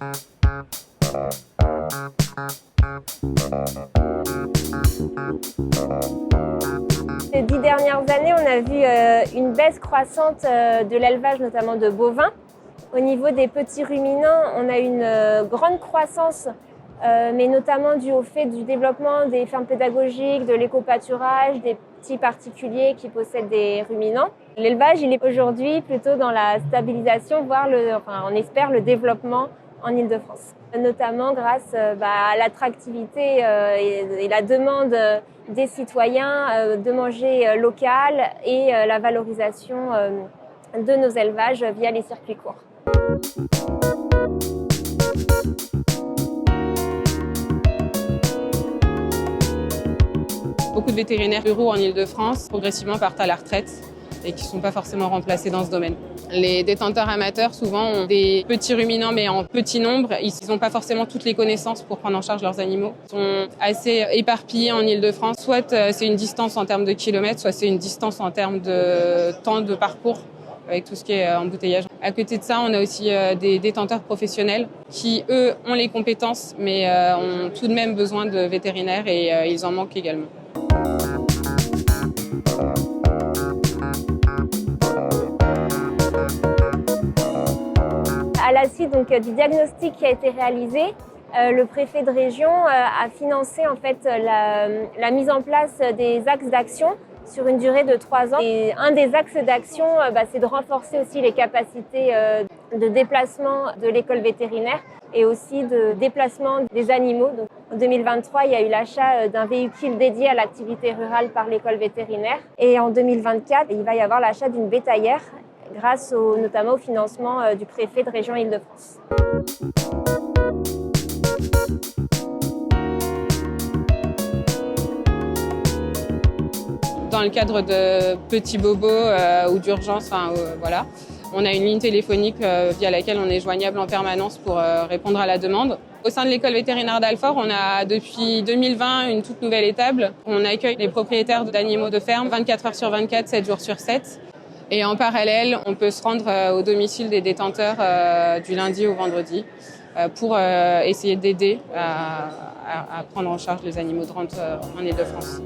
Ces 10 dernières années, on a vu une baisse croissante de l'élevage, notamment de bovins. Au niveau des petits ruminants, on a une grande croissance, mais notamment dû au fait du développement des fermes pédagogiques, de l'éco-pâturage, des petits particuliers qui possèdent des ruminants. L'élevage, il est aujourd'hui plutôt dans la stabilisation, voire on espère le développement en Île-de-France. Notamment grâce à l'attractivité et la demande des citoyens de manger local et la valorisation de nos élevages via les circuits courts. Beaucoup de vétérinaires ruraux en Île-de-France progressivement partent à la retraite et qui ne sont pas forcément remplacés dans ce domaine. Les détenteurs amateurs, souvent, ont des petits ruminants, mais en petit nombre. Ils n'ont pas forcément toutes les connaissances pour prendre en charge leurs animaux. Ils sont assez éparpillés en Île-de-France. Soit c'est une distance en termes de kilomètres, soit c'est une distance en termes de temps de parcours, avec tout ce qui est embouteillage. À côté de ça, on a aussi des détenteurs professionnels qui, eux, ont les compétences, mais ont tout de même besoin de vétérinaires et ils en manquent également. À la suite du diagnostic qui a été réalisé, le préfet de région a financé en fait la mise en place des axes d'action sur une durée de 3 ans. Et un des axes d'action, c'est de renforcer aussi les capacités de déplacement de l'école vétérinaire et aussi de déplacement des animaux. Donc, en 2023, il y a eu l'achat d'un véhicule dédié à l'activité rurale par l'école vétérinaire. Et en 2024, il va y avoir l'achat d'une bétaillère grâce notamment au financement du préfet de région Île-de-France. Dans le cadre de petits bobos ou d'urgence, voilà, on a une ligne téléphonique via laquelle on est joignable en permanence pour répondre à la demande. Au sein de l'école vétérinaire d'Alfort, on a depuis 2020 une toute nouvelle étable. On accueille les propriétaires d'animaux de ferme 24 heures sur 24, 7 jours sur 7. Et en parallèle, on peut se rendre au domicile des détenteurs du lundi au vendredi pour essayer d'aider à prendre en charge les animaux de rente en Île-de-France.